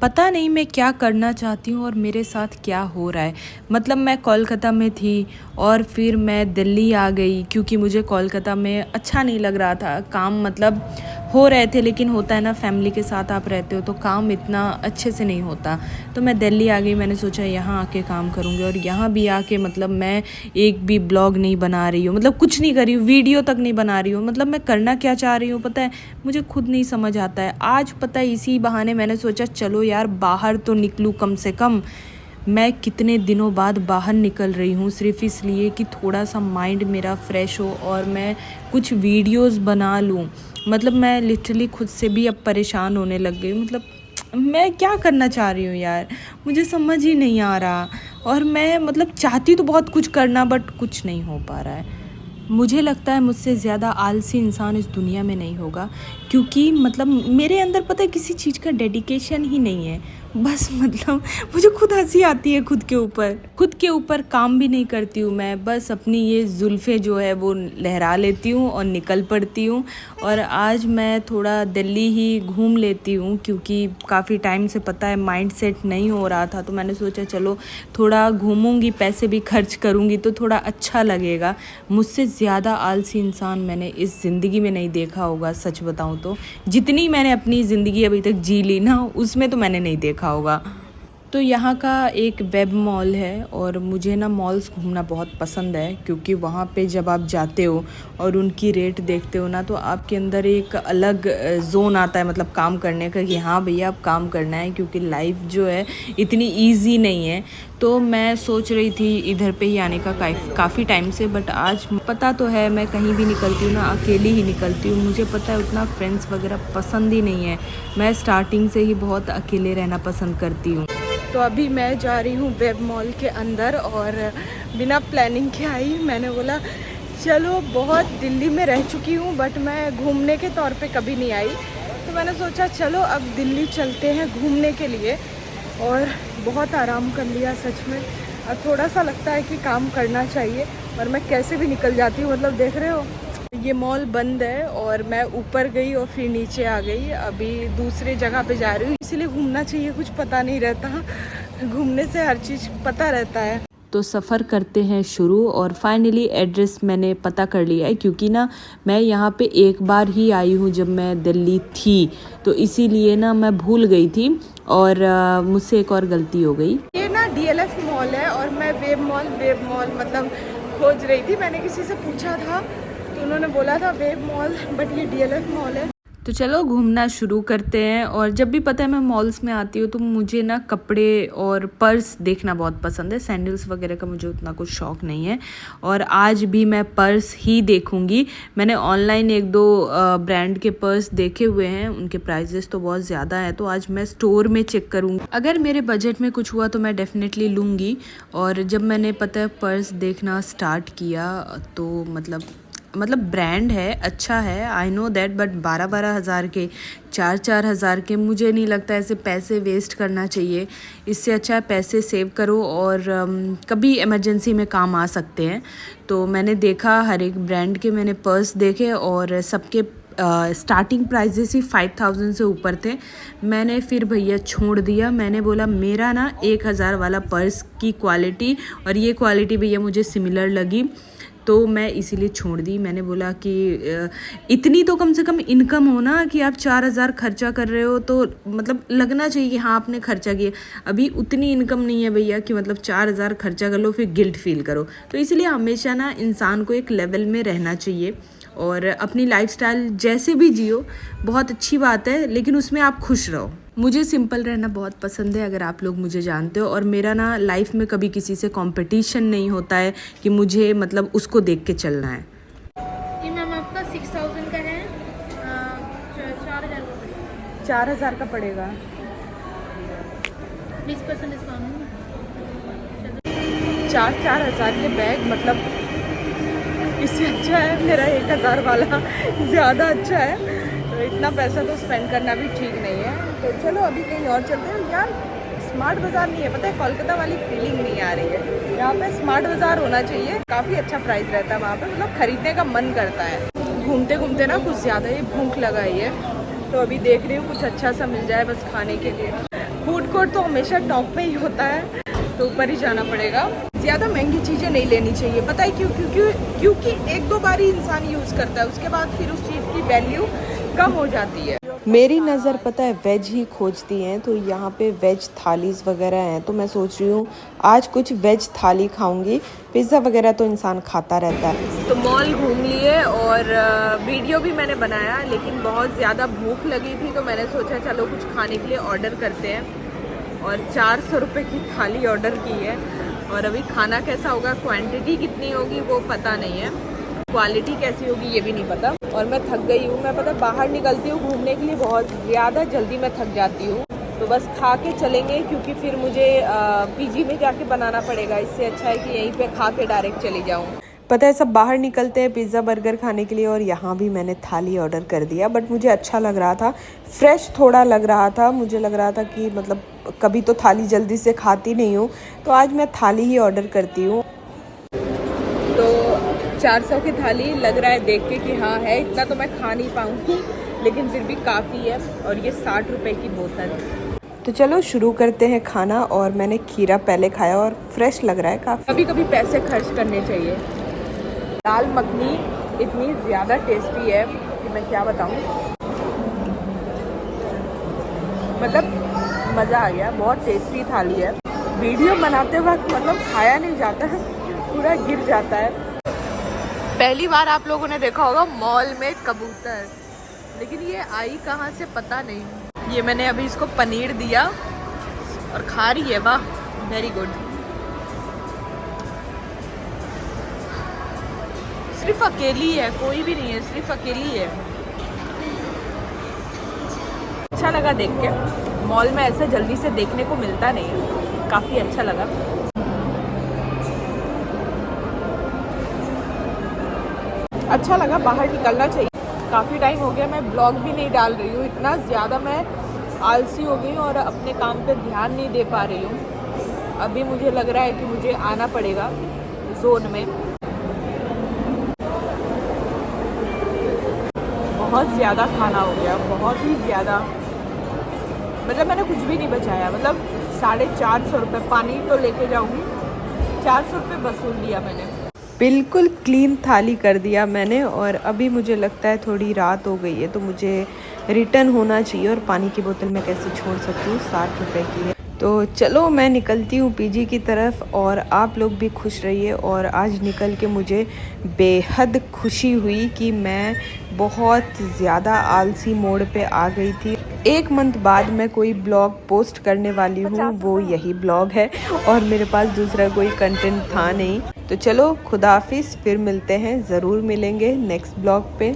पता नहीं मैं क्या करना चाहती हूँ और मेरे साथ क्या हो रहा है। मतलब मैं कोलकाता में थी और फिर मैं दिल्ली आ गई क्योंकि मुझे कोलकाता में अच्छा नहीं लग रहा था। काम मतलब हो रहे थे, लेकिन होता है ना, फैमिली के साथ आप रहते हो तो काम इतना अच्छे से नहीं होता। तो मैं दिल्ली आ गई, मैंने सोचा यहाँ आके काम करूँगी। और यहाँ भी आके मतलब मैं एक भी ब्लॉग नहीं बना रही हूँ, मतलब कुछ नहीं कर रही हूँ, वीडियो तक नहीं बना रही हूँ। मतलब मैं करना क्या चाह रही हूँ पता है, मुझे खुद नहीं समझ आता है। आज पता है इसी बहाने मैंने सोचा चलो यार बाहर तो निकलूँ कम से कम। मैं कितने दिनों बाद बाहर निकल रही हूँ सिर्फ इसलिए कि थोड़ा सा माइंड मेरा फ्रेश हो और मैं कुछ वीडियोस बना लूँ। मतलब मैं लिटरली खुद से भी अब परेशान होने लग गई। मतलब मैं क्या करना चाह रही हूँ यार, मुझे समझ ही नहीं आ रहा। और मैं मतलब चाहती तो बहुत कुछ करना, बट कुछ नहीं हो पा रहा है। मुझे लगता है मुझसे ज़्यादा आलसी इंसान इस दुनिया में नहीं होगा, क्योंकि मतलब मेरे अंदर पता है किसी चीज़ का डेडिकेशन ही नहीं है। बस मतलब मुझे खुद हंसी आती है खुद के ऊपर काम भी नहीं करती हूँ मैं, बस अपनी ये जुल्फ़ें जो है वो लहरा लेती हूँ और निकल पड़ती हूँ। और आज मैं थोड़ा दिल्ली ही घूम लेती हूँ क्योंकि काफ़ी टाइम से पता है माइंड सेट नहीं हो रहा था, तो मैंने सोचा चलो थोड़ा घूमूंगी, पैसे भी खर्च करूँगी तो थोड़ा अच्छा लगेगा। मुझसे ज़्यादा आलसी इंसान मैंने इस ज़िंदगी में नहीं देखा होगा। सच बताऊँ तो जितनी मैंने अपनी ज़िंदगी अभी तक जी ली ना, उसमें तो मैंने नहीं देखा होगा। तो यहाँ का एक वेब मॉल है और मुझे ना मॉल्स घूमना बहुत पसंद है, क्योंकि वहाँ पे जब आप जाते हो और उनकी रेट देखते हो ना, तो आपके अंदर एक अलग जोन आता है मतलब काम करने का कि हाँ भैया अब काम करना है, क्योंकि लाइफ जो है इतनी इजी नहीं है। तो मैं सोच रही थी इधर पे ही आने का काफ़ी टाइम से, बट आज पता तो है मैं कहीं भी निकलती हूँ ना अकेली ही निकलती हूँ। मुझे पता है उतना फ्रेंड्स वगैरह पसंद ही नहीं है। मैं स्टार्टिंग से ही बहुत अकेले रहना पसंद करती हूँ। तो अभी मैं जा रही हूँ वेब मॉल के अंदर और बिना प्लानिंग के आई। मैंने बोला चलो, बहुत दिल्ली में रह चुकी हूँ बट मैं घूमने के तौर पे कभी नहीं आई, तो मैंने सोचा चलो अब दिल्ली चलते हैं घूमने के लिए। और बहुत आराम कर लिया सच में। अब थोड़ा सा लगता है कि काम करना चाहिए, और मैं कैसे भी निकल जाती हूँ। मतलब देख रहे हो ये मॉल बंद है और मैं ऊपर गई और फिर नीचे आ गई। अभी दूसरे जगह पे जा रही हूँ, इसीलिए घूमना चाहिए, कुछ पता नहीं रहता। घूमने से हर चीज़ पता रहता है। तो सफ़र करते हैं शुरू, और फाइनली एड्रेस मैंने पता कर लिया है, क्योंकि ना मैं यहाँ पे एक बार ही आई हूँ जब मैं दिल्ली थी, तो इसीलिए ना मैं भूल गई थी और मुझसे एक और गलती हो गई। ये ना DLF मॉल है और मैं वेब मॉल मतलब खोज रही थी। मैंने किसी से पूछा था तो उन्होंने बोला था वेब मॉल, बट ये DLF मॉल है। तो चलो घूमना शुरू करते हैं। और जब भी पता है मैं मॉल्स में आती हूँ तो मुझे ना कपड़े और पर्स देखना बहुत पसंद है। सैंडल्स वगैरह का मुझे उतना कुछ शौक नहीं है, और आज भी मैं पर्स ही देखूँगी। मैंने ऑनलाइन एक दो ब्रांड के पर्स देखे हुए हैं, उनके प्राइजेस तो बहुत ज़्यादा है, तो आज मैं स्टोर में चेक करूँगी। अगर मेरे बजट में कुछ हुआ तो मैं डेफिनेटली लूँगी। और जब मैंने पता है पर्स देखना स्टार्ट किया तो मतलब ब्रांड है, अच्छा है, आई नो दैट, बट 12-12 हज़ार के, 4-4 हज़ार के, मुझे नहीं लगता ऐसे पैसे वेस्ट करना चाहिए। इससे अच्छा है पैसे सेव करो और कभी इमरजेंसी में काम आ सकते हैं। तो मैंने देखा हर एक ब्रांड के मैंने पर्स देखे और सबके स्टार्टिंग प्राइजेस ही 5000 से ऊपर थे। मैंने फिर भैया छोड़ दिया। मैंने बोला मेरा ना 1000 वाला पर्स की क्वालिटी और ये क्वालिटी भैया मुझे सिमिलर लगी, तो मैं इसीलिए छोड़ दी। मैंने बोला कि इतनी तो कम से कम इनकम हो ना कि आप 4000 खर्चा कर रहे हो, तो मतलब लगना चाहिए कि हाँ आपने खर्चा किया। अभी उतनी इनकम नहीं है भैया कि मतलब 4000 खर्चा कर लो फिर गिल्ट फील करो। तो इसलिए हमेशा ना इंसान को एक लेवल में रहना चाहिए और अपनी लाइफस्टाइल जैसे भी जियो, बहुत अच्छी बात है, लेकिन उसमें आप खुश रहो। मुझे सिंपल रहना बहुत पसंद है, अगर आप लोग मुझे जानते हो। और मेरा ना लाइफ में कभी किसी से कंपटीशन नहीं होता है कि मुझे मतलब उसको देख के चलना है। ये मैम आपका 6000 का है, 4000 का पड़ेगा। 4000 का पड़ेगा। 20% डिस्काउंट। 4-4000 के बैग, मतलब इससे अच्छा है मेरा 1000 वाला, ज़्यादा अच्छा है। तो इतना पैसा तो स्पेंड करना भी ठीक नहीं है। तो चलो अभी कहीं और चलते हैं। यार स्मार्ट बाज़ार नहीं है, पता है कोलकाता वाली फीलिंग नहीं आ रही है। यहाँ पे स्मार्ट बाज़ार होना चाहिए, काफ़ी अच्छा प्राइस रहता है वहाँ पे, मतलब ख़रीदने का मन करता है। घूमते घूमते ना कुछ ज़्यादा ही भूख लगाई है, तो अभी देख रही हूँ कुछ अच्छा सा मिल जाए बस खाने के लिए। फूड कोर्ट तो हमेशा टॉप पे ही होता है, तो ऊपर ही जाना पड़ेगा। ज़्यादा महंगी चीज़ें नहीं लेनी चाहिए, पता है क्यों? क्योंकि एक दो बार ही इंसान यूज़ करता है, उसके बाद फिर उस चीज़ की वैल्यू कम हो जाती है। मेरी नज़र पता है वेज ही खोजती हैं, तो यहाँ पे वेज थालीज़ वगैरह हैं, तो मैं सोच रही हूँ आज कुछ वेज थाली खाऊंगी। पिज़्ज़ा वगैरह तो इंसान खाता रहता है। तो मॉल घूम लिए और वीडियो भी मैंने बनाया, लेकिन बहुत ज़्यादा भूख लगी थी, तो मैंने सोचा चलो कुछ खाने के लिए ऑर्डर करते हैं। और 400 रुपये की थाली ऑर्डर की है, और अभी खाना कैसा होगा, क्वांटिटी कितनी होगी वो पता नहीं है, क्वालिटी कैसी होगी ये भी नहीं पता। और मैं थक गई हूँ, मैं पता बाहर निकलती हूँ घूमने के लिए बहुत ज़्यादा जल्दी मैं थक जाती हूँ, तो बस खा के चलेंगे, क्योंकि फिर मुझे पीजी में जाके बनाना पड़ेगा। इससे अच्छा है कि यहीं पे खा के डायरेक्ट चली जाऊँ। पता है सब बाहर निकलते हैं पिज़्ज़ा बर्गर खाने के लिए, और यहाँ भी मैंने थाली ऑर्डर कर दिया। बट मुझे अच्छा लग रहा था, फ्रेश थोड़ा लग रहा था, मुझे लग रहा था कि मतलब कभी तो थाली जल्दी से खाती नहीं हूँ, तो आज मैं थाली ही ऑर्डर करती हूँ। तो 400 की थाली लग रहा है देख के कि हाँ है, इतना तो मैं खा नहीं पाऊँगी, लेकिन फिर भी काफ़ी है। और ये 60 रुपये की बोतल। तो चलो शुरू करते हैं खाना। और मैंने खीरा पहले खाया और फ्रेश लग रहा है काफ़ी। कभी कभी पैसे खर्च करने चाहिए। दाल मखनी इतनी ज़्यादा टेस्टी है कि मैं क्या बताऊँ, मतलब मज़ा आ गया, बहुत टेस्टी थाली है। वीडियो बनाते वक्त मतलब खाया नहीं जाता है, पूरा गिर जाता है। पहली बार आप लोगों ने देखा होगा मॉल में कबूतर, लेकिन ये आई कहाँ से पता नहीं। ये मैंने अभी इसको पनीर दिया और खा रही है, वाह वेरी गुड। सिर्फ अकेली है, कोई भी नहीं है, सिर्फ अकेली है। अच्छा लगा देख के, मॉल में ऐसे जल्दी से देखने को मिलता नहीं है, काफ़ी अच्छा लगा। अच्छा लगा, बाहर निकलना चाहिए। काफ़ी टाइम हो गया मैं ब्लॉग भी नहीं डाल रही हूँ, इतना ज़्यादा मैं आलसी हो गई हूँ और अपने काम पे ध्यान नहीं दे पा रही हूँ। अभी मुझे लग रहा है कि मुझे आना पड़ेगा जोन में। बहुत ज़्यादा खाना हो गया, बहुत ही ज़्यादा, मतलब मैंने कुछ भी नहीं बचाया। मतलब 450 रुपये, पानी तो लेके जाऊँगी, 400 रुपये वसूल दिया मैंने। बिल्कुल क्लीन थाली कर दिया मैंने। और अभी मुझे लगता है थोड़ी रात हो गई है, तो मुझे रिटर्न होना चाहिए। और पानी की बोतल मैं कैसे छोड़ सकती हूँ, 60 रुपये की है। तो चलो मैं निकलती हूँ पीजी की तरफ, और आप लोग भी खुश रहिए। और आज निकल के मुझे बेहद खुशी हुई कि मैं बहुत ज़्यादा आलसी मोड पे आ गई थी। 1 मंथ बाद मैं कोई ब्लॉग पोस्ट करने वाली हूँ, वो यही ब्लॉग है, और मेरे पास दूसरा कोई कंटेंट था नहीं। तो चलो खुदा हाफिज़, फिर मिलते हैं, ज़रूर मिलेंगे नेक्स्ट ब्लॉग पे।